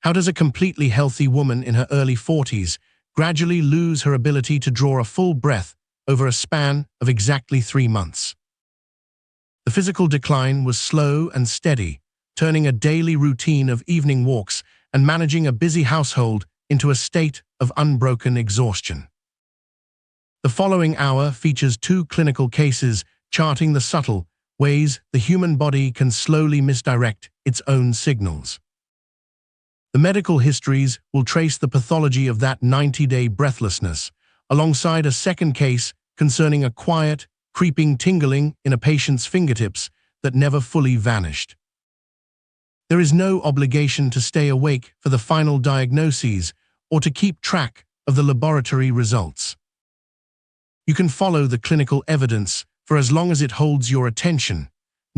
How does a completely healthy woman in her early 40s gradually lose her ability to draw a full breath over a span of exactly 3 months? The physical decline was slow and steady, turning a daily routine of evening walks and managing a busy household into a state of unbroken exhaustion. The following hour features 2 clinical cases charting the subtle ways the human body can slowly misdirect its own signals. The medical histories will trace the pathology of that 90-day breathlessness, alongside a second case concerning a quiet, creeping tingling in a patient's fingertips that never fully vanished. There is no obligation to stay awake for the final diagnoses or to keep track of the laboratory results. You can follow the clinical evidence for as long as it holds your attention,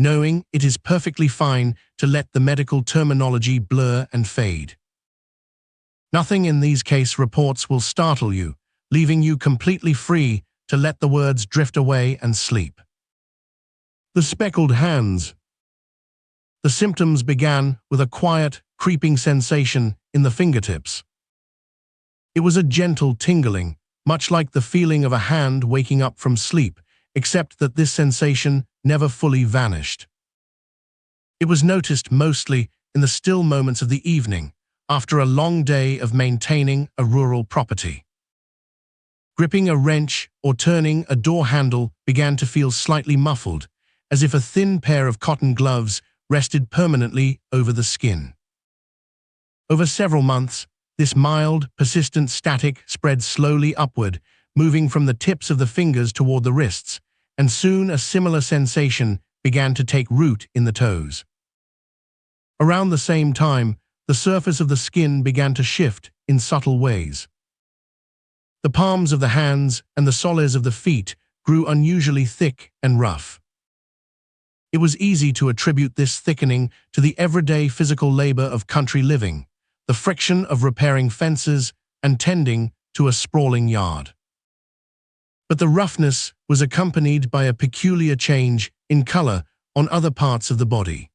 knowing it is perfectly fine to let the medical terminology blur and fade. Nothing in these case reports will startle you, leaving you completely free to let the words drift away and sleep. The speckled hands. The symptoms began with a quiet, creeping sensation in the fingertips. It was a gentle tingling, much like the feeling of a hand waking up from sleep, except that this sensation never fully vanished. It was noticed mostly in the still moments of the evening, after a long day of maintaining a rural property. Gripping a wrench or turning a door handle began to feel slightly muffled, as if a thin pair of cotton gloves rested permanently over the skin. Over several months, this mild, persistent static spread slowly upward, moving from the tips of the fingers toward the wrists, and soon a similar sensation began to take root in the toes. Around the same time, the surface of the skin began to shift in subtle ways. The palms of the hands and the soles of the feet grew unusually thick and rough. It was easy to attribute this thickening to the everyday physical labor of country living, the friction of repairing fences and tending to a sprawling yard. But the roughness was accompanied by a peculiar change in color on other parts of the body.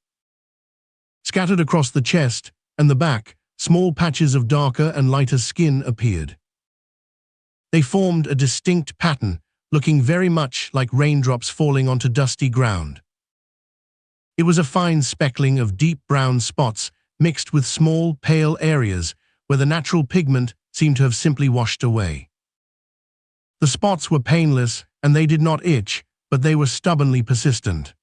Scattered across the chest and the back, small patches of darker and lighter skin appeared. They formed a distinct pattern, looking very much like raindrops falling onto dusty ground. It was a fine speckling of deep brown spots mixed with small, pale areas where the natural pigment seemed to have simply washed away. The spots were painless and they did not itch, but they were stubbornly persistent.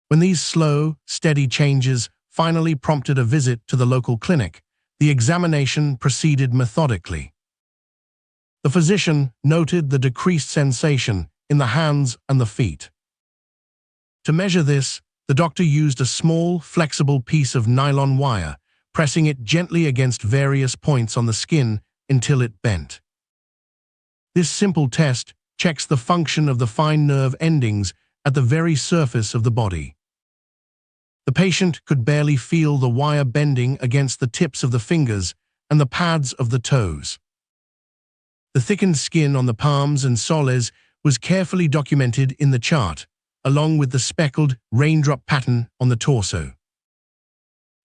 When these slow, steady changes finally prompted a visit to the local clinic, the examination proceeded methodically. The physician noted the decreased sensation in the hands and the feet. To measure this, the doctor used a small, flexible piece of nylon wire, pressing it gently against various points on the skin until it bent. This simple test checks the function of the fine nerve endings at the very surface of the body. The patient could barely feel the wire bending against the tips of the fingers and the pads of the toes. The thickened skin on the palms and soles was carefully documented in the chart, along with the speckled raindrop pattern on the torso.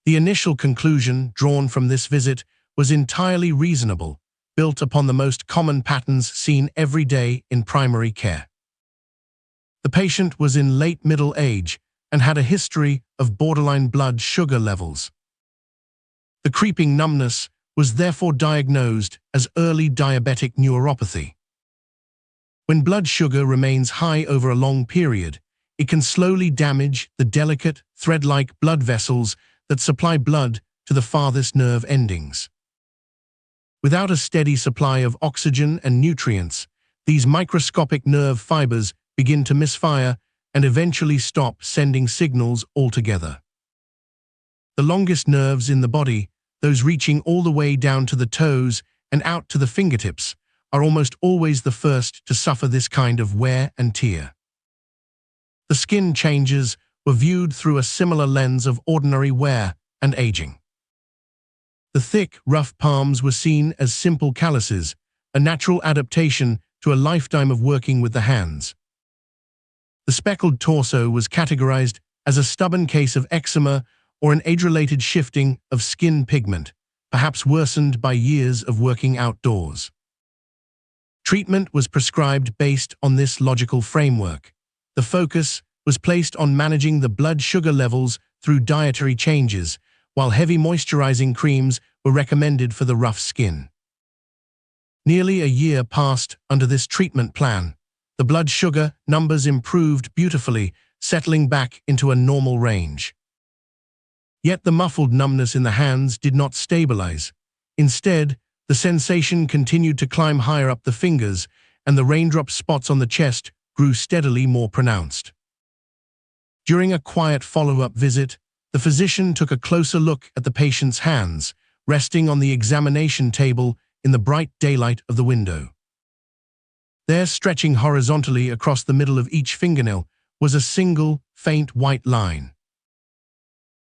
The initial conclusion drawn from this visit was entirely reasonable, built upon the most common patterns seen every day in primary care. The patient was in late middle age and had a history of borderline blood sugar levels. The creeping numbness was therefore diagnosed as early diabetic neuropathy. When blood sugar remains high over a long period, it can slowly damage the delicate, thread-like blood vessels that supply blood to the farthest nerve endings. Without a steady supply of oxygen and nutrients, these microscopic nerve fibers begin to misfire and eventually stop sending signals altogether. The longest nerves in the body, those reaching all the way down to the toes and out to the fingertips, are almost always the first to suffer this kind of wear and tear. The skin changes were viewed through a similar lens of ordinary wear and aging. The thick, rough palms were seen as simple calluses, a natural adaptation to a lifetime of working with the hands. The speckled torso was categorized as a stubborn case of eczema or an age-related shifting of skin pigment, perhaps worsened by years of working outdoors. Treatment was prescribed based on this logical framework. The focus was placed on managing the blood sugar levels through dietary changes, while heavy moisturizing creams were recommended for the rough skin. Nearly a year passed under this treatment plan. The blood sugar numbers improved beautifully, settling back into a normal range. Yet the muffled numbness in the hands did not stabilize. Instead, the sensation continued to climb higher up the fingers, and the raindrop spots on the chest grew steadily more pronounced. During a quiet follow-up visit, the physician took a closer look at the patient's hands, resting on the examination table in the bright daylight of the window. There, stretching horizontally across the middle of each fingernail, was a single, faint white line.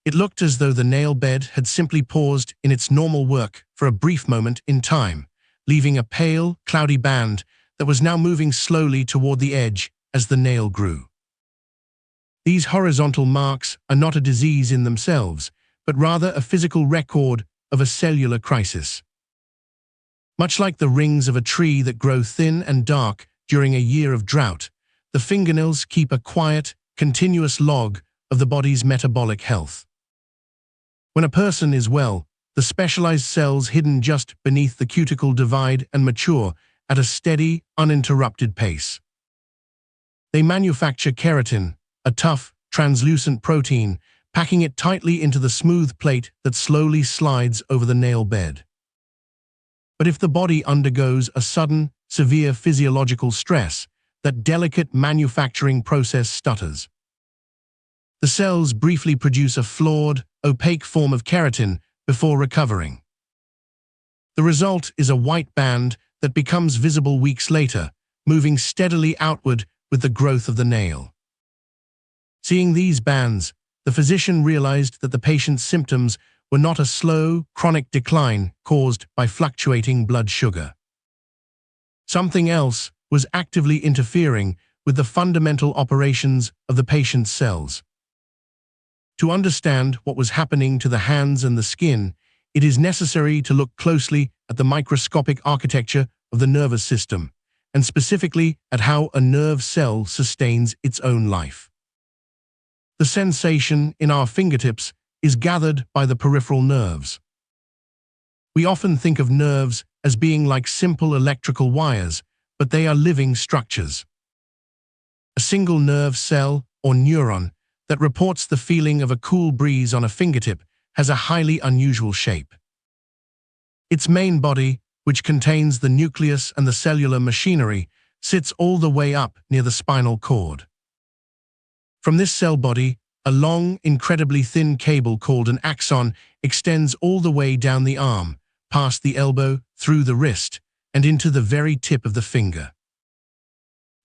It looked as though the nail bed had simply paused in its normal work for a brief moment in time, leaving a pale, cloudy band that was now moving slowly toward the edge as the nail grew. These horizontal marks are not a disease in themselves, but rather a physical record of a cellular crisis. Much like the rings of a tree that grow thin and dark during a year of drought, the fingernails keep a quiet, continuous log of the body's metabolic health. When a person is well, the specialized cells hidden just beneath the cuticle divide and mature at a steady, uninterrupted pace. They manufacture keratin, a tough, translucent protein, packing it tightly into the smooth plate that slowly slides over the nail bed. But if the body undergoes a sudden, severe physiological stress, that delicate manufacturing process stutters. The cells briefly produce a flawed, opaque form of keratin before recovering. The result is a white band that becomes visible weeks later, moving steadily outward with the growth of the nail. Seeing these bands, the physician realized that the patient's symptoms were not a slow, chronic decline caused by fluctuating blood sugar. Something else was actively interfering with the fundamental operations of the patient's cells. To understand what was happening to the hands and the skin, it is necessary to look closely at the microscopic architecture of the nervous system, and specifically at how a nerve cell sustains its own life. The sensation in our fingertips is gathered by the peripheral nerves. We often think of nerves as being like simple electrical wires, but they are living structures. A single nerve cell, or neuron, that reports the feeling of a cool breeze on a fingertip has a highly unusual shape. Its main body, which contains the nucleus and the cellular machinery, sits all the way up near the spinal cord. From this cell body, a long, incredibly thin cable called an axon extends all the way down the arm, past the elbow, through the wrist, and into the very tip of the finger.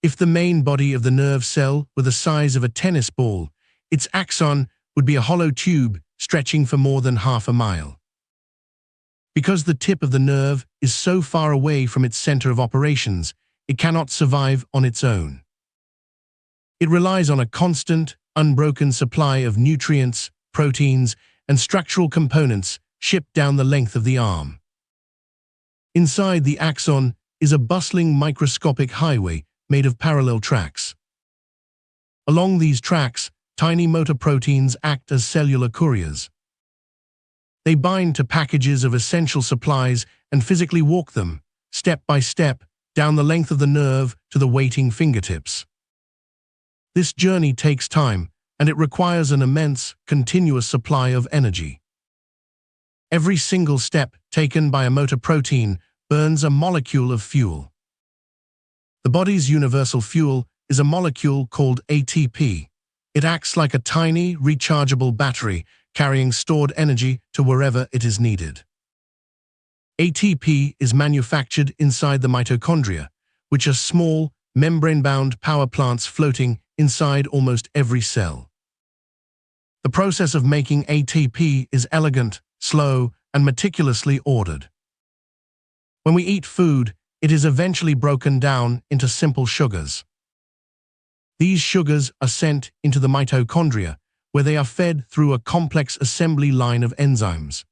If the main body of the nerve cell were the size of a tennis ball, its axon would be a hollow tube stretching for more than half a mile. Because the tip of the nerve is so far away from its center of operations, it cannot survive on its own. It relies on a constant, unbroken supply of nutrients, proteins, and structural components shipped down the length of the arm. Inside the axon is a bustling microscopic highway made of parallel tracks. Along these tracks, tiny motor proteins act as cellular couriers. They bind to packages of essential supplies and physically walk them, step by step, down the length of the nerve to the waiting fingertips. This journey takes time, and it requires an immense, continuous supply of energy. Every single step taken by a motor protein burns a molecule of fuel. The body's universal fuel is a molecule called ATP. It acts like a tiny, rechargeable battery, carrying stored energy to wherever it is needed. ATP is manufactured inside the mitochondria, which are small, membrane-bound power plants floating inside almost every cell. The process of making ATP is elegant, slow, and meticulously ordered. When we eat food, it is eventually broken down into simple sugars. These sugars are sent into the mitochondria, where they are fed through a complex assembly line of enzymes.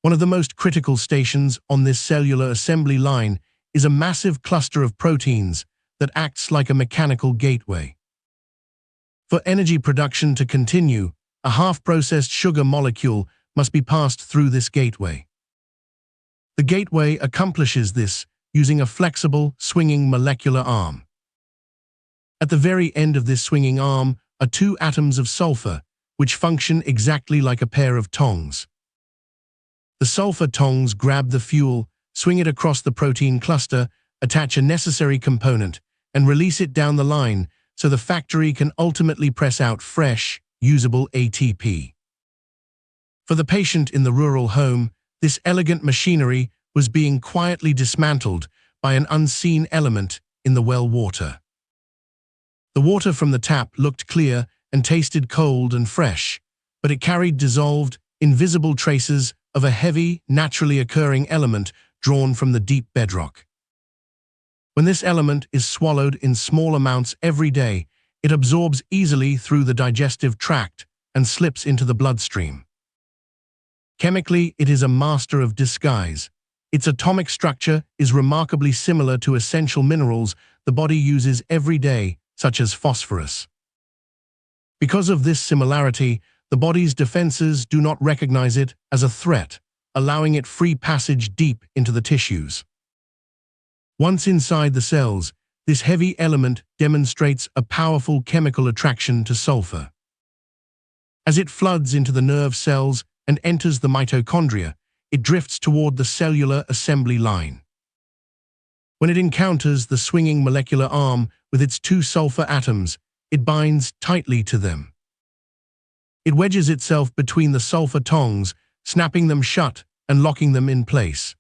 One of the most critical stations on this cellular assembly line is a massive cluster of proteins that acts like a mechanical gateway. For energy production to continue, a half-processed sugar molecule must be passed through this gateway. The gateway accomplishes this using a flexible, swinging molecular arm. At the very end of this swinging arm are two atoms of sulfur, which function exactly like a pair of tongs. The sulfur tongs grab the fuel, swing it across the protein cluster, attach a necessary component, and release it down the line so the factory can ultimately press out fresh, usable ATP. For the patient in the rural home, this elegant machinery was being quietly dismantled by an unseen element in the well water. The water from the tap looked clear and tasted cold and fresh, but it carried dissolved, invisible traces of a heavy, naturally occurring element drawn from the deep bedrock. When this element is swallowed in small amounts every day, it absorbs easily through the digestive tract and slips into the bloodstream. Chemically, it is a master of disguise. Its atomic structure is remarkably similar to essential minerals the body uses every day, such as phosphorus. Because of this similarity, the body's defenses do not recognize it as a threat, allowing it free passage deep into the tissues. Once inside the cells, this heavy element demonstrates a powerful chemical attraction to sulfur. As it floods into the nerve cells and enters the mitochondria, it drifts toward the cellular assembly line. When it encounters the swinging molecular arm with its two sulfur atoms, it binds tightly to them. It wedges itself between the sulfur tongs, snapping them shut and locking them in place.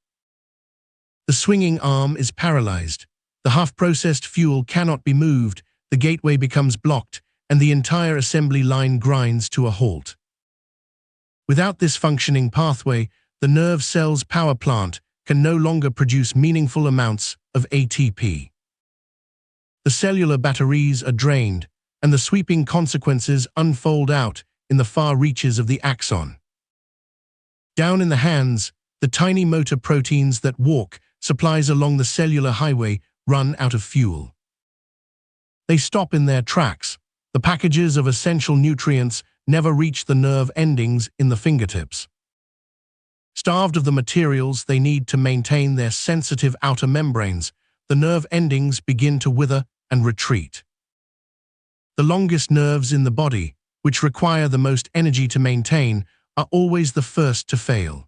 The swinging arm is paralyzed. The half-processed fuel cannot be moved, the gateway becomes blocked, and the entire assembly line grinds to a halt. Without this functioning pathway, the nerve cell's power plant can no longer produce meaningful amounts of ATP. The cellular batteries are drained, and the sweeping consequences unfold out in the far reaches of the axon. Down in the hands, the tiny motor proteins that walk supplies along the cellular highway run out of fuel. They stop in their tracks. The packages of essential nutrients never reach the nerve endings in the fingertips. Starved of the materials they need to maintain their sensitive outer membranes, the nerve endings begin to wither and retreat. The longest nerves in the body, which require the most energy to maintain, are always the first to fail.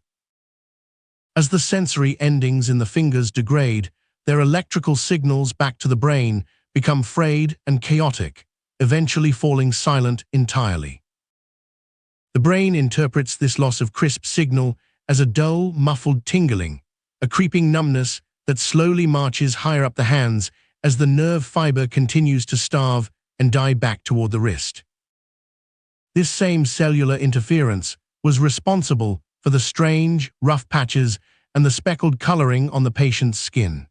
As the sensory endings in the fingers degrade, their electrical signals back to the brain become frayed and chaotic, eventually falling silent entirely. The brain interprets this loss of crisp signal as a dull, muffled tingling, a creeping numbness that slowly marches higher up the hands as the nerve fiber continues to starve and die back toward the wrist. This same cellular interference was responsible for the strange, rough patches and the speckled coloring on the patient's skin.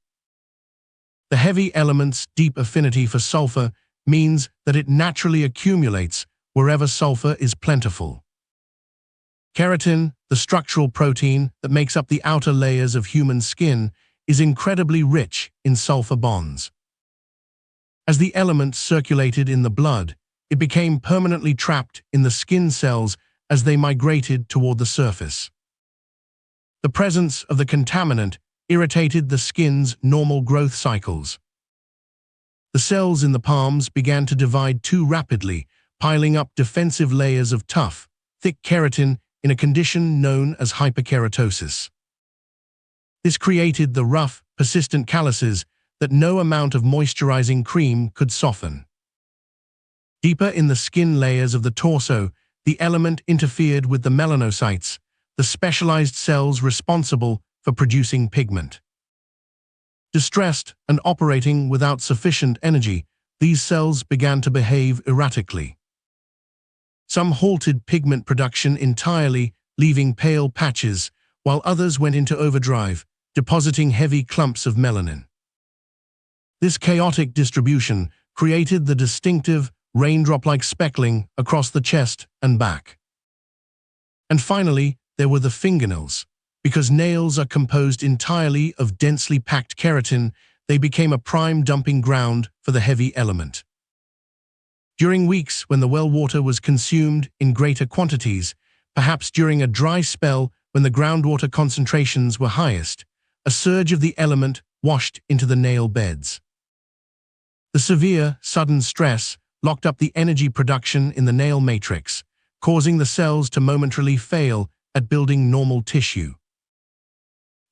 The heavy element's deep affinity for sulfur means that it naturally accumulates wherever sulfur is plentiful. Keratin, the structural protein that makes up the outer layers of human skin, is incredibly rich in sulfur bonds. As the element circulated in the blood, it became permanently trapped in the skin cells as they migrated toward the surface. The presence of the contaminant irritated the skin's normal growth cycles. The cells in the palms began to divide too rapidly, piling up defensive layers of tough, thick keratin in a condition known as hyperkeratosis. This created the rough, persistent calluses that no amount of moisturizing cream could soften. Deeper in the skin layers of the torso, the element interfered with the melanocytes, the specialized cells responsible for producing pigment. Distressed and operating without sufficient energy, these cells began to behave erratically. Some halted pigment production entirely, leaving pale patches, while others went into overdrive, depositing heavy clumps of melanin. This chaotic distribution created the distinctive, raindrop-like speckling across the chest and back. And finally, there were the fingernails. Because nails are composed entirely of densely packed keratin, they became a prime dumping ground for the heavy element. During weeks when the well water was consumed in greater quantities, perhaps during a dry spell when the groundwater concentrations were highest, a surge of the element washed into the nail beds. The severe, sudden stress locked up the energy production in the nail matrix, causing the cells to momentarily fail at building normal tissue.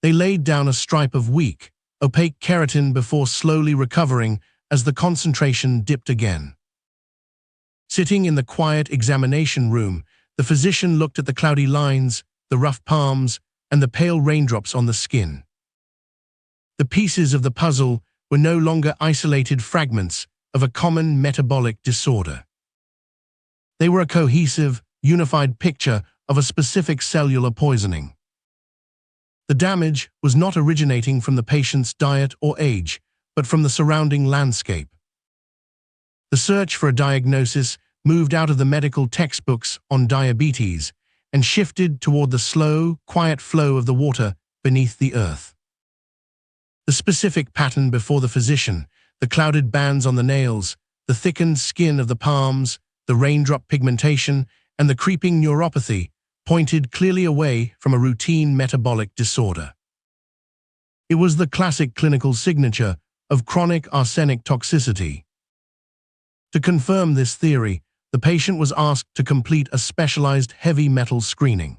They laid down a stripe of weak, opaque keratin before slowly recovering as the concentration dipped again. Sitting in the quiet examination room, the physician looked at the cloudy lines, the rough palms, and the pale raindrops on the skin. The pieces of the puzzle were no longer isolated fragments of a common metabolic disorder. They were a cohesive, unified picture of a specific cellular poisoning. The damage was not originating from the patient's diet or age, but from the surrounding landscape. The search for a diagnosis moved out of the medical textbooks on diabetes and shifted toward the slow, quiet flow of the water beneath the earth. The specific pattern before the physician, the clouded bands on the nails, the thickened skin of the palms, the raindrop pigmentation, and the creeping neuropathy pointed clearly away from a routine metabolic disorder. It was the classic clinical signature of chronic arsenic toxicity. To confirm this theory, the patient was asked to complete a specialized heavy metal screening.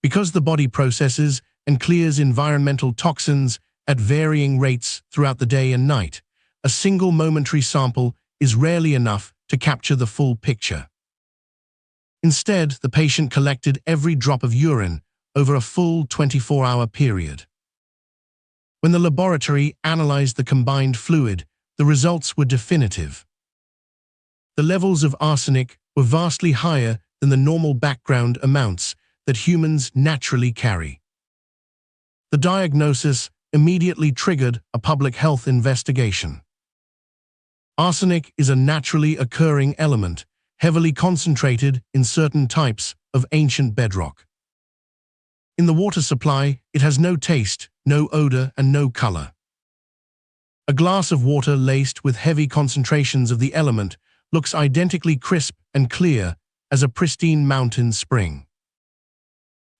Because the body processes and clears environmental toxins at varying rates throughout the day and night, a single momentary sample is rarely enough to capture the full picture. Instead, the patient collected every drop of urine over a full 24-hour period. When the laboratory analyzed the combined fluid, the results were definitive. The levels of arsenic were vastly higher than the normal background amounts that humans naturally carry. The diagnosis immediately triggered a public health investigation. Arsenic is a naturally occurring element, heavily concentrated in certain types of ancient bedrock. In the water supply, it has no taste, no odor, and no color. A glass of water laced with heavy concentrations of the element looks identically crisp and clear as a pristine mountain spring.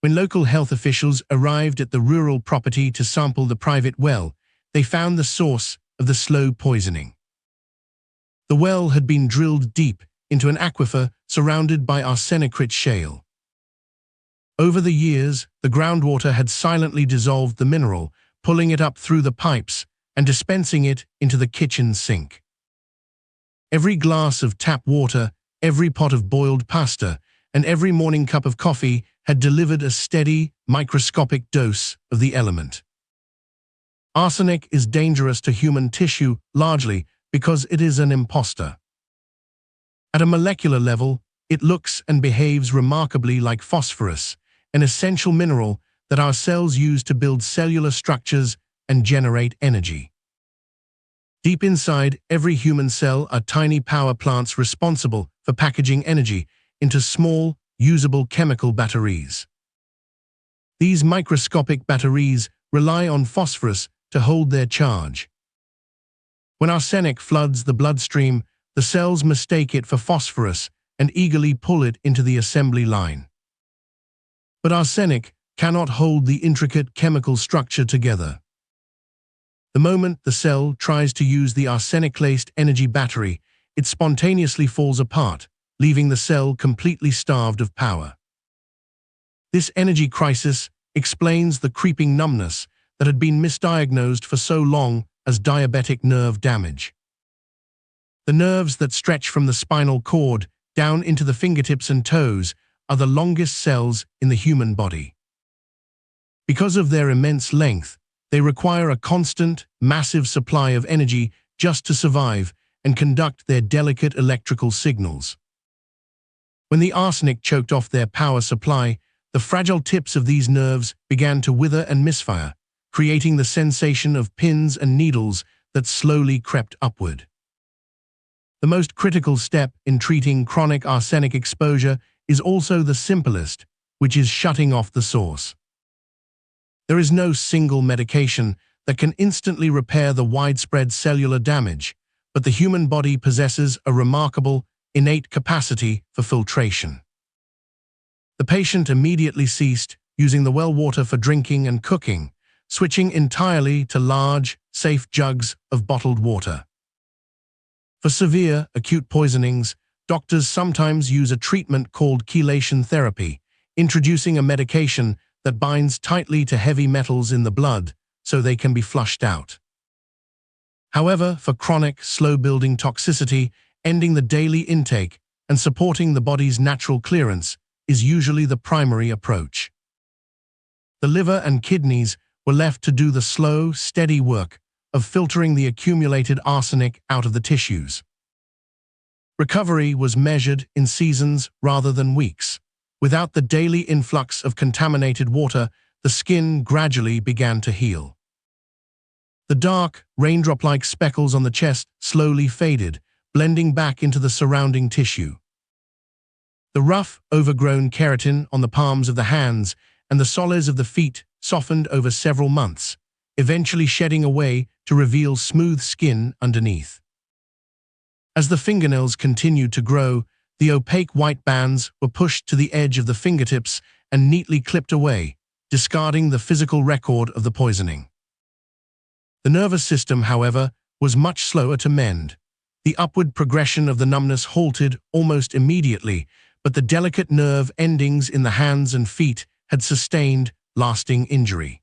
When local health officials arrived at the rural property to sample the private well, they found the source of the slow poisoning. The well had been drilled deep into an aquifer surrounded by arsenic-rich shale. Over the years, the groundwater had silently dissolved the mineral, pulling it up through the pipes and dispensing it into the kitchen sink. Every glass of tap water, every pot of boiled pasta, and every morning cup of coffee had delivered a steady, microscopic dose of the element. Arsenic is dangerous to human tissue largely because it is an imposter. At a molecular level, it looks and behaves remarkably like phosphorus, an essential mineral that our cells use to build cellular structures and generate energy. Deep inside every human cell are tiny power plants responsible for packaging energy into small, usable chemical batteries. These microscopic batteries rely on phosphorus to hold their charge. When arsenic floods the bloodstream, the cells mistake it for phosphorus and eagerly pull it into the assembly line. But arsenic cannot hold the intricate chemical structure together. The moment the cell tries to use the arsenic-laced energy battery, it spontaneously falls apart, leaving the cell completely starved of power. This energy crisis explains the creeping numbness that had been misdiagnosed for so long as diabetic nerve damage. The nerves that stretch from the spinal cord down into the fingertips and toes are the longest cells in the human body. Because of their immense length, they require a constant, massive supply of energy just to survive and conduct their delicate electrical signals. When the arsenic choked off their power supply, the fragile tips of these nerves began to wither and misfire, creating the sensation of pins and needles that slowly crept upward. The most critical step in treating chronic arsenic exposure is also the simplest, which is shutting off the source. There is no single medication that can instantly repair the widespread cellular damage, but the human body possesses a remarkable, innate capacity for filtration. The patient immediately ceased using the well water for drinking and cooking, switching entirely to large, safe jugs of bottled water. For severe, acute poisonings, doctors sometimes use a treatment called chelation therapy, introducing a medication that binds tightly to heavy metals in the blood so they can be flushed out. However, for chronic, slow-building toxicity, ending the daily intake and supporting the body's natural clearance is usually the primary approach. The liver and kidneys were left to do the slow, steady work of filtering the accumulated arsenic out of the tissues. Recovery was measured in seasons rather than weeks. Without the daily influx of contaminated water, the skin gradually began to heal. The dark, raindrop-like speckles on the chest slowly faded, blending back into the surrounding tissue. The rough, overgrown keratin on the palms of the hands and the soles of the feet softened over several months, eventually shedding away to reveal smooth skin underneath. As the fingernails continued to grow, the opaque white bands were pushed to the edge of the fingertips and neatly clipped away, discarding the physical record of the poisoning. The nervous system, however, was much slower to mend. The upward progression of the numbness halted almost immediately, but the delicate nerve endings in the hands and feet had sustained lasting injury.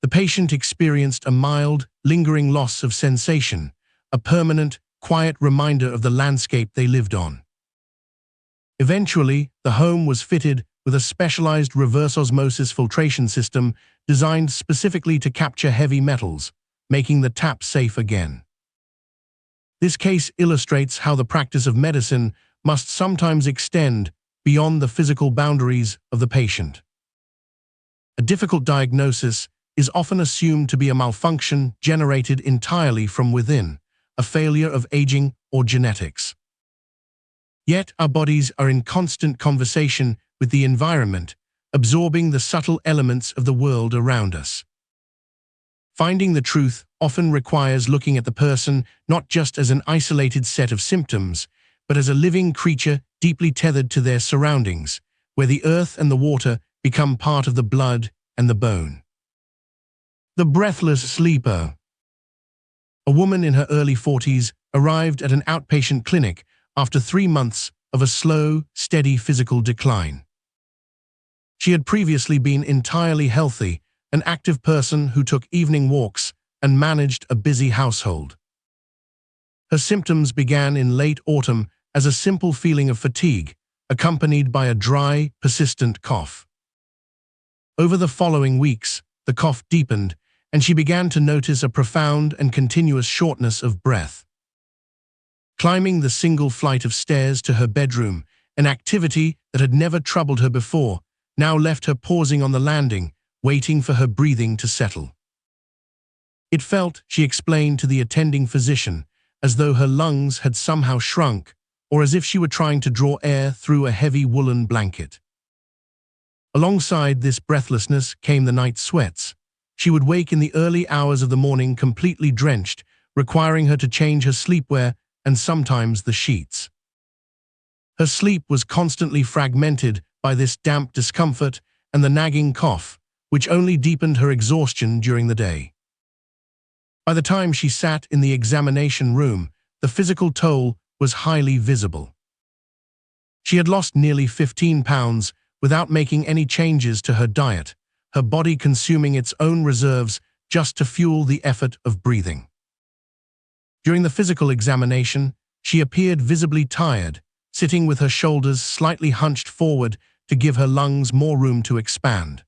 The patient experienced a mild, lingering loss of sensation, a permanent, quiet reminder of the landscape they lived on. Eventually, the home was fitted with a specialized reverse osmosis filtration system designed specifically to capture heavy metals, making the tap safe again. This case illustrates how the practice of medicine must sometimes extend beyond the physical boundaries of the patient. A difficult diagnosis is often assumed to be a malfunction generated entirely from within, a failure of aging or genetics. Yet our bodies are in constant conversation with the environment, absorbing the subtle elements of the world around us. Finding the truth often requires looking at the person not just as an isolated set of symptoms, but as a living creature deeply tethered to their surroundings, where the earth and the water become part of the blood and the bone. The Breathless Sleeper. A woman in her early 40s arrived at an outpatient clinic after 3 months of a slow, steady physical decline. She had previously been entirely healthy, an active person who took evening walks and managed a busy household. Her symptoms began in late autumn as a simple feeling of fatigue, accompanied by a dry, persistent cough. Over the following weeks, the cough deepened, and she began to notice a profound and continuous shortness of breath. Climbing the single flight of stairs to her bedroom, an activity that had never troubled her before, now left her pausing on the landing, waiting for her breathing to settle. It felt, she explained to the attending physician, as though her lungs had somehow shrunk, or as if she were trying to draw air through a heavy woolen blanket. Alongside this breathlessness came the night sweats. She would wake in the early hours of the morning completely drenched, requiring her to change her sleepwear and sometimes the sheets. Her sleep was constantly fragmented by this damp discomfort and the nagging cough, which only deepened her exhaustion during the day. By the time she sat in the examination room, the physical toll was highly visible. She had lost nearly 15 pounds without making any changes to her diet, her body consuming its own reserves just to fuel the effort of breathing. During the physical examination, she appeared visibly tired, sitting with her shoulders slightly hunched forward to give her lungs more room to expand.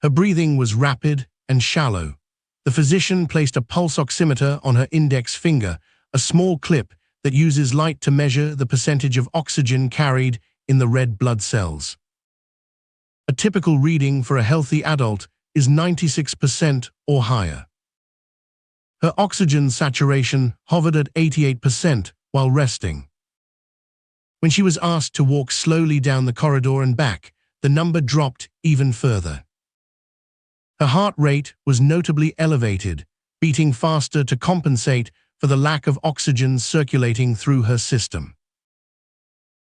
Her breathing was rapid and shallow. The physician placed a pulse oximeter on her index finger, a small clip that uses light to measure the percentage of oxygen carried in the red blood cells. A typical reading for a healthy adult is 96% or higher. Her oxygen saturation hovered at 88% while resting. When she was asked to walk slowly down the corridor and back, the number dropped even further. Her heart rate was notably elevated, beating faster to compensate for the lack of oxygen circulating through her system.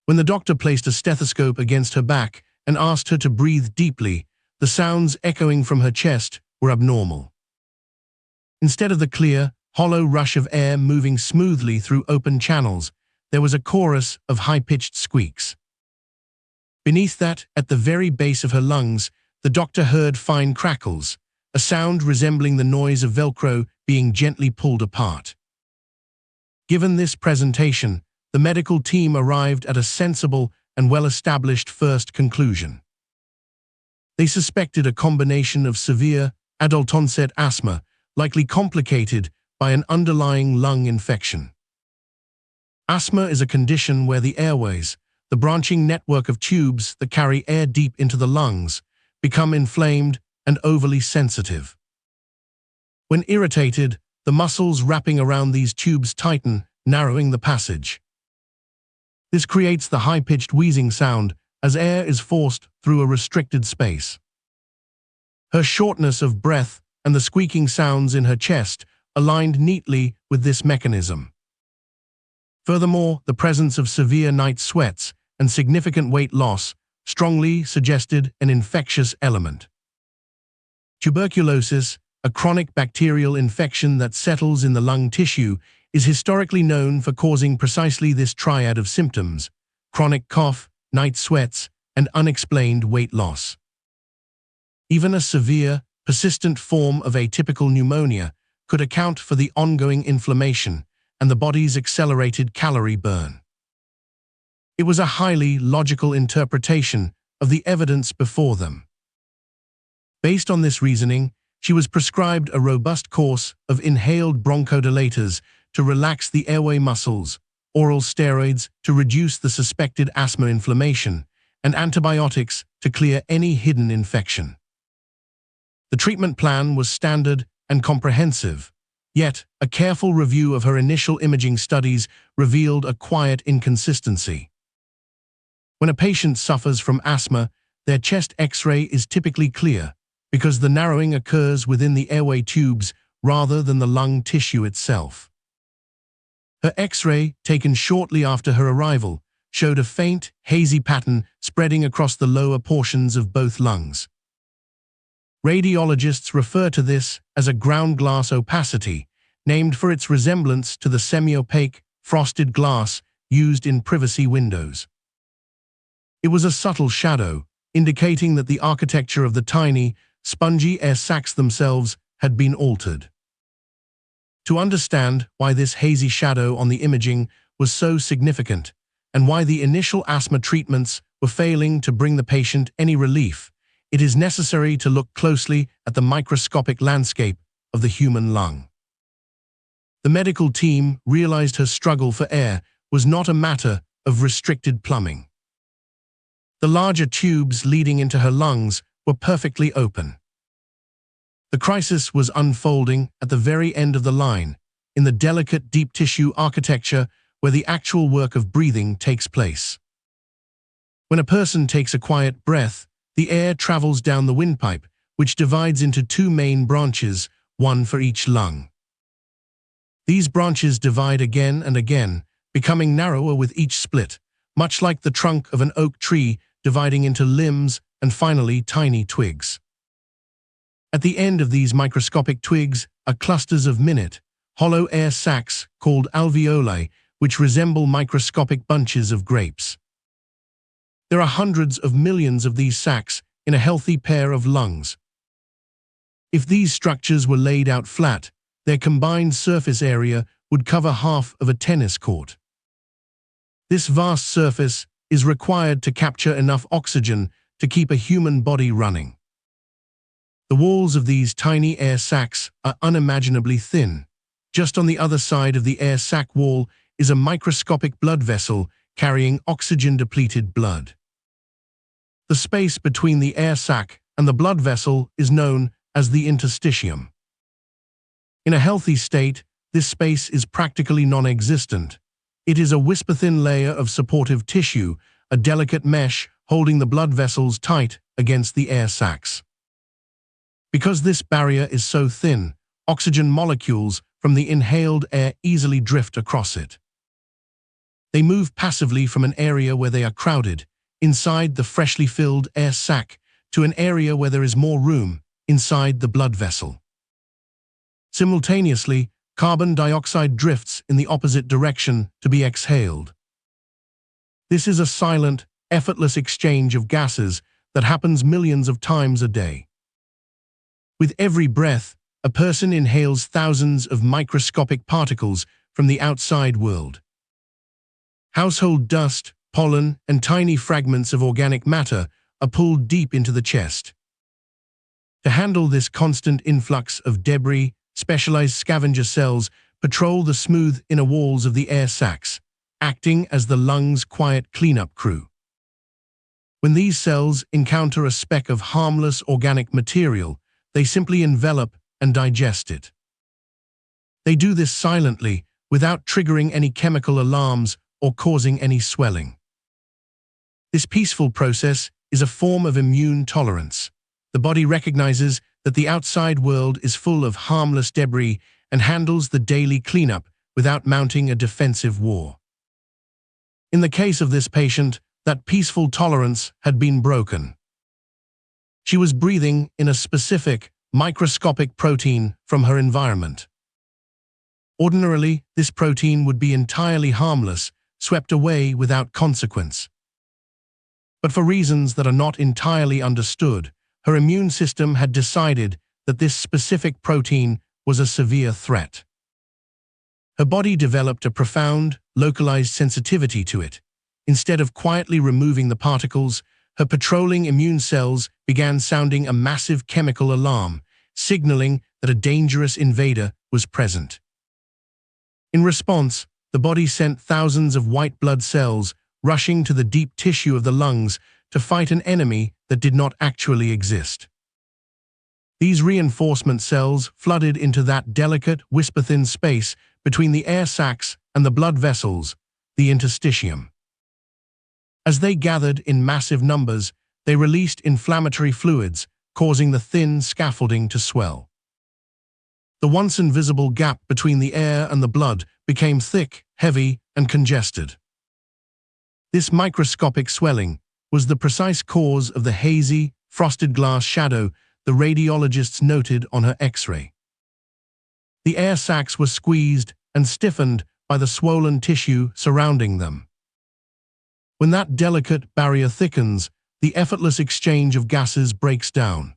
When the doctor placed a stethoscope against her back and asked her to breathe deeply, the sounds echoing from her chest were abnormal. Instead of the clear, hollow rush of air moving smoothly through open channels, there was a chorus of high-pitched squeaks. Beneath that, at the very base of her lungs, the doctor heard fine crackles, a sound resembling the noise of Velcro being gently pulled apart. Given this presentation, the medical team arrived at a sensible and well-established first conclusion. They suspected a combination of severe, adult-onset asthma, likely complicated by an underlying lung infection. Asthma is a condition where the airways, the branching network of tubes that carry air deep into the lungs, become inflamed and overly sensitive. When irritated, the muscles wrapping around these tubes tighten, narrowing the passage. This creates the high-pitched wheezing sound as air is forced through a restricted space. Her shortness of breath and the squeaking sounds in her chest aligned neatly with this mechanism. Furthermore, the presence of severe night sweats and significant weight loss strongly suggested an infectious element. Tuberculosis, a chronic bacterial infection that settles in the lung tissue, is historically known for causing precisely this triad of symptoms: chronic cough, night sweats, and unexplained weight loss. Even a severe, persistent form of atypical pneumonia could account for the ongoing inflammation and the body's accelerated calorie burn. It was a highly logical interpretation of the evidence before them. Based on this reasoning, she was prescribed a robust course of inhaled bronchodilators to relax the airway muscles, oral steroids to reduce the suspected asthma inflammation, and antibiotics to clear any hidden infection. The treatment plan was standard and comprehensive, yet a careful review of her initial imaging studies revealed a quiet inconsistency. When a patient suffers from asthma, their chest X-ray is typically clear because the narrowing occurs within the airway tubes rather than the lung tissue itself. Her X-ray, taken shortly after her arrival, showed a faint, hazy pattern spreading across the lower portions of both lungs. Radiologists refer to this as a ground glass opacity, named for its resemblance to the semi-opaque, frosted glass used in privacy windows. It was a subtle shadow, indicating that the architecture of the tiny, spongy air sacs themselves had been altered. To understand why this hazy shadow on the imaging was so significant, and why the initial asthma treatments were failing to bring the patient any relief, it is necessary to look closely at the microscopic landscape of the human lung. The medical team realized her struggle for air was not a matter of restricted plumbing. The larger tubes leading into her lungs were perfectly open. The crisis was unfolding at the very end of the line, in the delicate deep tissue architecture where the actual work of breathing takes place. When a person takes a quiet breath, the air travels down the windpipe, which divides into two main branches, one for each lung. These branches divide again and again, becoming narrower with each split, much like the trunk of an oak tree dividing into limbs and finally tiny twigs. At the end of these microscopic twigs are clusters of minute, hollow air sacs called alveoli, which resemble microscopic bunches of grapes. There are hundreds of millions of these sacs in a healthy pair of lungs. If these structures were laid out flat, their combined surface area would cover half of a tennis court. This vast surface is required to capture enough oxygen to keep a human body running. The walls of these tiny air sacs are unimaginably thin. Just on the other side of the air sac wall is a microscopic blood vessel carrying oxygen-depleted blood. The space between the air sac and the blood vessel is known as the interstitium. In a healthy state, this space is practically non-existent. It is a whisper-thin layer of supportive tissue, a delicate mesh holding the blood vessels tight against the air sacs. Because this barrier is so thin, oxygen molecules from the inhaled air easily drift across it. They move passively from an area where they are crowded, inside the freshly filled air sac, to an area where there is more room, inside the blood vessel. Simultaneously, carbon dioxide drifts in the opposite direction to be exhaled. This is a silent, effortless exchange of gases that happens millions of times a day. With every breath, a person inhales thousands of microscopic particles from the outside world. Household dust, pollen, and tiny fragments of organic matter are pulled deep into the chest. To handle this constant influx of debris, specialized scavenger cells patrol the smooth inner walls of the air sacs, acting as the lungs' quiet cleanup crew. When these cells encounter a speck of harmless organic material, they simply envelop and digest it. They do this silently, without triggering any chemical alarms or causing any swelling. This peaceful process is a form of immune tolerance. The body recognizes that the outside world is full of harmless debris and handles the daily cleanup without mounting a defensive war. In the case of this patient, that peaceful tolerance had been broken. She was breathing in a specific, microscopic protein from her environment. Ordinarily, this protein would be entirely harmless, swept away without consequence. But for reasons that are not entirely understood, her immune system had decided that this specific protein was a severe threat. Her body developed a profound, localized sensitivity to it. Instead of quietly removing the particles, her patrolling immune cells began sounding a massive chemical alarm, signaling that a dangerous invader was present. In response, the body sent thousands of white blood cells rushing to the deep tissue of the lungs to fight an enemy that did not actually exist. These reinforcement cells flooded into that delicate, whisper-thin space between the air sacs and the blood vessels, the interstitium. As they gathered in massive numbers, they released inflammatory fluids, causing the thin scaffolding to swell. The once invisible gap between the air and the blood became thick, heavy, and congested. This microscopic swelling was the precise cause of the hazy, frosted glass shadow the radiologists noted on her X-ray. The air sacs were squeezed and stiffened by the swollen tissue surrounding them. When that delicate barrier thickens, the effortless exchange of gases breaks down.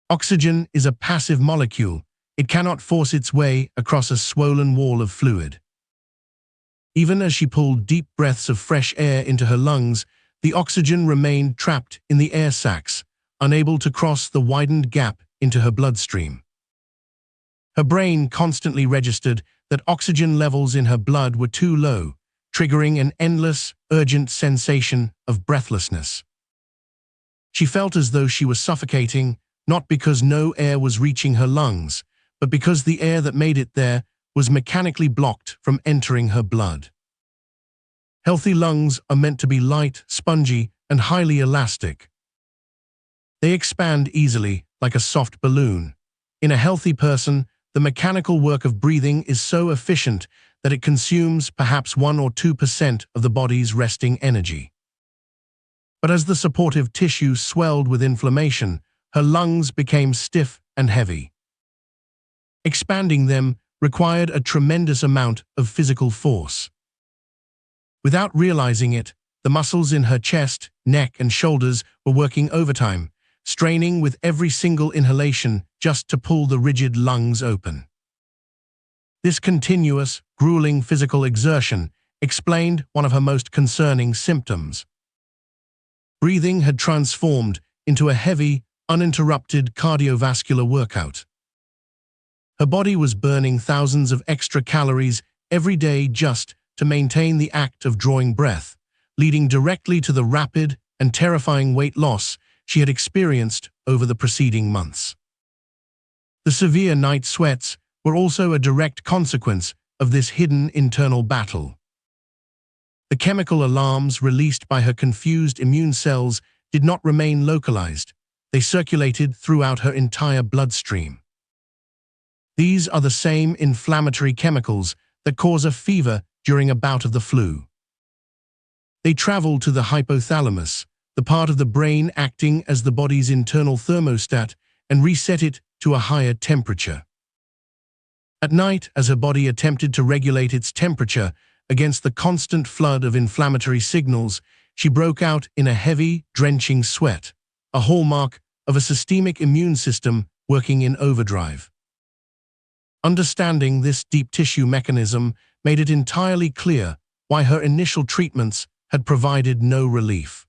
Oxygen is a passive molecule. It cannot force its way across a swollen wall of fluid. Even as she pulled deep breaths of fresh air into her lungs, the oxygen remained trapped in the air sacs, unable to cross the widened gap into her bloodstream. Her brain constantly registered that oxygen levels in her blood were too low, triggering an endless, urgent sensation of breathlessness. She felt as though she was suffocating, not because no air was reaching her lungs, but because the air that made it there was mechanically blocked from entering her blood. Healthy lungs are meant to be light, spongy, and highly elastic. They expand easily, like a soft balloon. In a healthy person, the mechanical work of breathing is so efficient that it consumes perhaps 1 or 2% of the body's resting energy. But as the supportive tissue swelled with inflammation, her lungs became stiff and heavy. Expanding them required a tremendous amount of physical force. Without realizing it, the muscles in her chest, neck, and shoulders were working overtime, straining with every single inhalation just to pull the rigid lungs open. This continuous, grueling physical exertion explained one of her most concerning symptoms. Breathing had transformed into a heavy, uninterrupted cardiovascular workout. Her body was burning thousands of extra calories every day just to maintain the act of drawing breath, leading directly to the rapid and terrifying weight loss she had experienced over the preceding months. The severe night sweats were also a direct consequence of this hidden internal battle. The chemical alarms released by her confused immune cells did not remain localized. They circulated throughout her entire bloodstream. These are the same inflammatory chemicals that cause a fever during a bout of the flu. They travel to the hypothalamus, the part of the brain acting as the body's internal thermostat, and reset it to a higher temperature. At night, as her body attempted to regulate its temperature against the constant flood of inflammatory signals, she broke out in a heavy, drenching sweat, a hallmark of a systemic immune system working in overdrive. Understanding this deep tissue mechanism made it entirely clear why her initial treatments had provided no relief.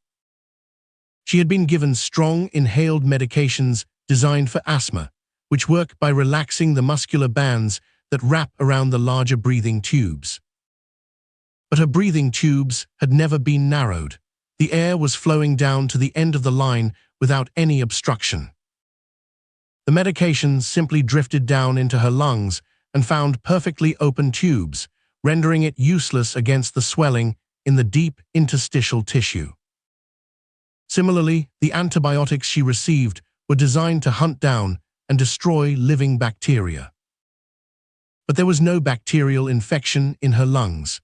She had been given strong inhaled medications designed for asthma, which work by relaxing the muscular bands that wrap around the larger breathing tubes. But her breathing tubes had never been narrowed. The air was flowing down to the end of the line without any obstruction. The medications simply drifted down into her lungs and found perfectly open tubes, rendering it useless against the swelling in the deep interstitial tissue. Similarly, the antibiotics she received were designed to hunt down and destroy living bacteria. But there was no bacterial infection in her lungs.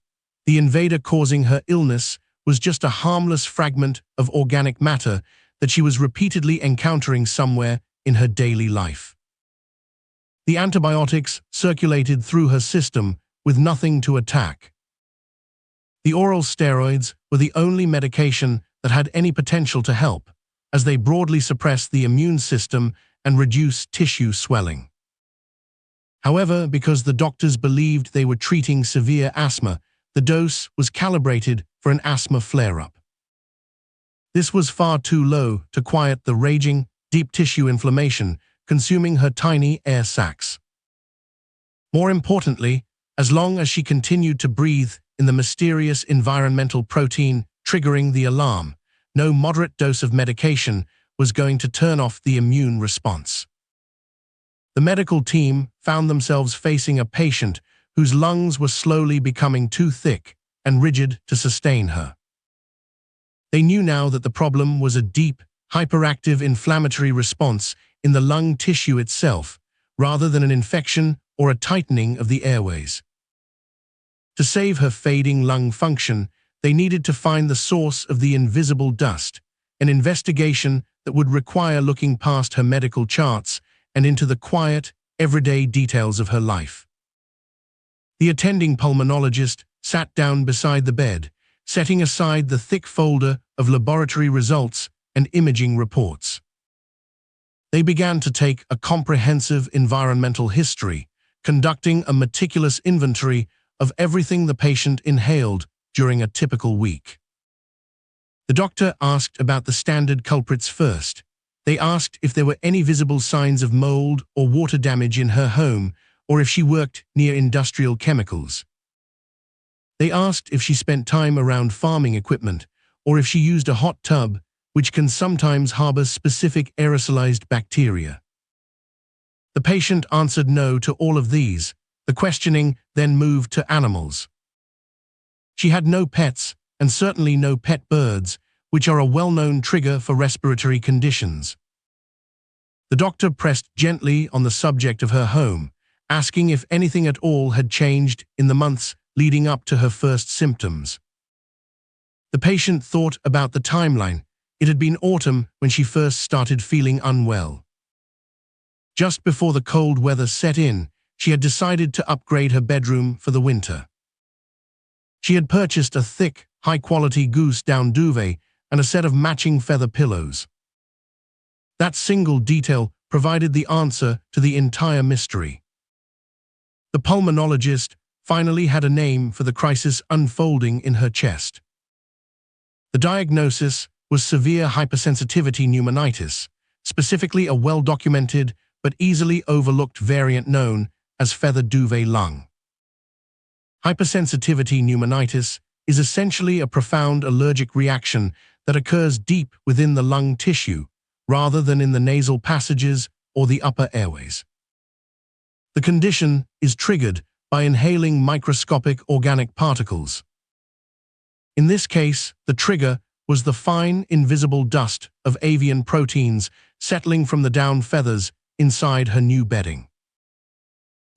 The invader causing her illness was just a harmless fragment of organic matter that she was repeatedly encountering somewhere in her daily life. The antibiotics circulated through her system with nothing to attack. The oral steroids were the only medication that had any potential to help, as they broadly suppressed the immune system and reduced tissue swelling. However, because the doctors believed they were treating severe asthma, the dose was calibrated for an asthma flare-up. This was far too low to quiet the raging, deep tissue inflammation consuming her tiny air sacs. More importantly, as long as she continued to breathe in the mysterious environmental protein triggering the alarm, no moderate dose of medication was going to turn off the immune response. The medical team found themselves facing a patient whose lungs were slowly becoming too thick and rigid to sustain her. They knew now that the problem was a deep, hyperactive inflammatory response in the lung tissue itself, rather than an infection or a tightening of the airways. To save her fading lung function, they needed to find the source of the invisible dust, an investigation that would require looking past her medical charts and into the quiet, everyday details of her life. The attending pulmonologist sat down beside the bed, setting aside the thick folder of laboratory results and imaging reports. They began to take a comprehensive environmental history, conducting a meticulous inventory of everything the patient inhaled during a typical week. The doctor asked about the standard culprits first. They asked if there were any visible signs of mold or water damage in her home, or if she worked near industrial chemicals. They asked if she spent time around farming equipment, or if she used a hot tub, which can sometimes harbor specific aerosolized bacteria. The patient answered no to all of these. The questioning then moved to animals. She had no pets, and certainly no pet birds, which are a well-known trigger for respiratory conditions. The doctor pressed gently on the subject of her home, asking if anything at all had changed in the months leading up to her first symptoms. The patient thought about the timeline. It had been autumn when she first started feeling unwell. Just before the cold weather set in, she had decided to upgrade her bedroom for the winter. She had purchased a thick, high-quality goose-down duvet and a set of matching feather pillows. That single detail provided the answer to the entire mystery. The pulmonologist finally had a name for the crisis unfolding in her chest. The diagnosis was severe hypersensitivity pneumonitis, specifically a well-documented but easily overlooked variant known as feather duvet lung. Hypersensitivity pneumonitis is essentially a profound allergic reaction that occurs deep within the lung tissue, rather than in the nasal passages or the upper airways. The condition is triggered by inhaling microscopic organic particles. In this case, the trigger was the fine, invisible dust of avian proteins settling from the down feathers inside her new bedding.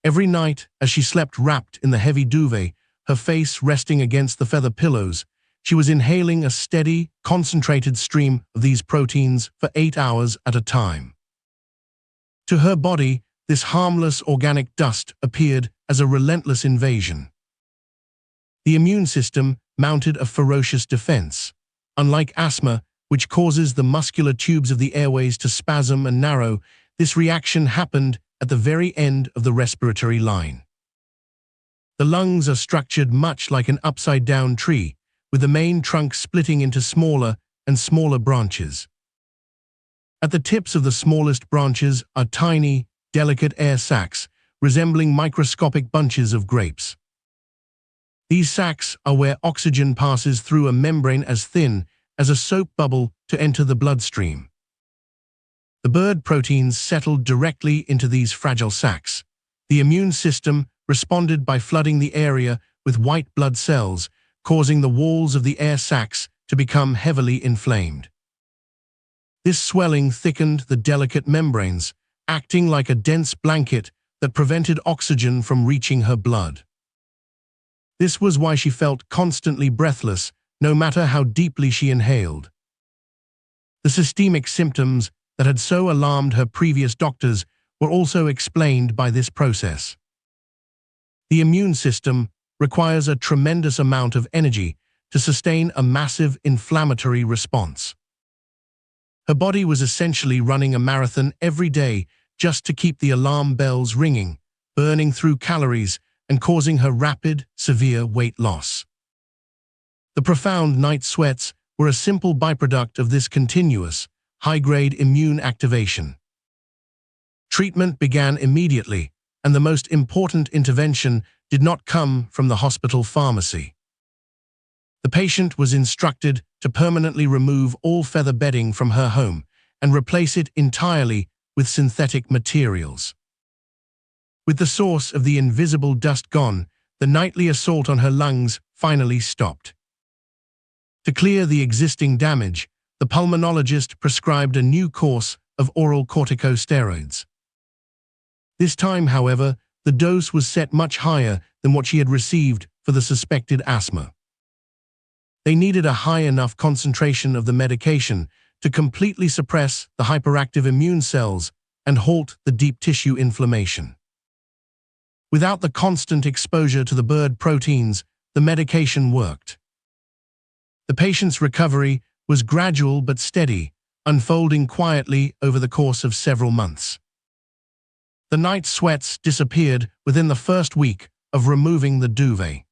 Every night, as she slept wrapped in the heavy duvet, her face resting against the feather pillows, she was inhaling a steady, concentrated stream of these proteins for 8 hours at a time. To her body, this harmless organic dust appeared as a relentless invasion. The immune system mounted a ferocious defense. Unlike asthma, which causes the muscular tubes of the airways to spasm and narrow, this reaction happened at the very end of the respiratory line. The lungs are structured much like an upside-down tree, with the main trunk splitting into smaller and smaller branches. At the tips of the smallest branches are tiny, delicate air sacs, resembling microscopic bunches of grapes. These sacs are where oxygen passes through a membrane as thin as a soap bubble to enter the bloodstream. The bird proteins settled directly into these fragile sacs. The immune system responded by flooding the area with white blood cells, causing the walls of the air sacs to become heavily inflamed. This swelling thickened the delicate membranes, acting like a dense blanket that prevented oxygen from reaching her blood. This was why she felt constantly breathless, no matter how deeply she inhaled. The systemic symptoms that had so alarmed her previous doctors were also explained by this process. The immune system requires a tremendous amount of energy to sustain a massive inflammatory response. Her body was essentially running a marathon every day just to keep the alarm bells ringing, burning through calories and causing her rapid, severe weight loss. The profound night sweats were a simple byproduct of this continuous, high-grade immune activation. Treatment began immediately, and the most important intervention did not come from the hospital pharmacy. The patient was instructed to permanently remove all feather bedding from her home and replace it entirely with synthetic materials. With the source of the invisible dust gone, the nightly assault on her lungs finally stopped. To clear the existing damage, the pulmonologist prescribed a new course of oral corticosteroids. This time, however, the dose was set much higher than what she had received for the suspected asthma. They needed a high enough concentration of the medication to completely suppress the hyperactive immune cells and halt the deep tissue inflammation. Without the constant exposure to the bird proteins, the medication worked. The patient's recovery was gradual but steady, unfolding quietly over the course of several months. The night sweats disappeared within the first week of removing the duvet.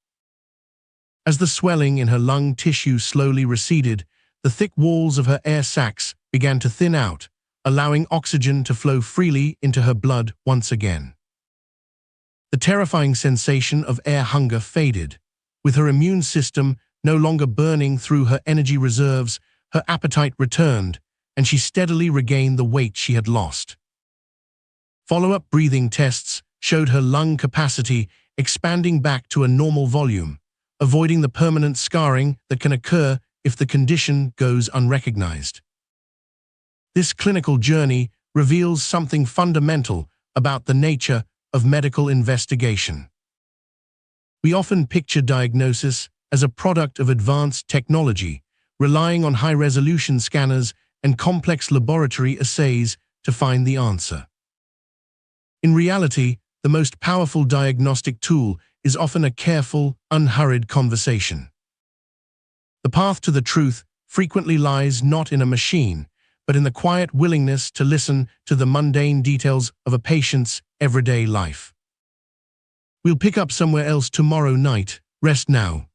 As the swelling in her lung tissue slowly receded, the thick walls of her air sacs began to thin out, allowing oxygen to flow freely into her blood once again. The terrifying sensation of air hunger faded. With her immune system no longer burning through her energy reserves, her appetite returned, and she steadily regained the weight she had lost. Follow-up breathing tests showed her lung capacity expanding back to a normal volume, avoiding the permanent scarring that can occur if the condition goes unrecognized. This clinical journey reveals something fundamental about the nature of medical investigation. We often picture diagnosis as a product of advanced technology, relying on high-resolution scanners and complex laboratory assays to find the answer. In reality, the most powerful diagnostic tool is often a careful, unhurried conversation. The path to the truth frequently lies not in a machine, but in the quiet willingness to listen to the mundane details of a patient's everyday life. We'll pick up somewhere else tomorrow night. Rest now.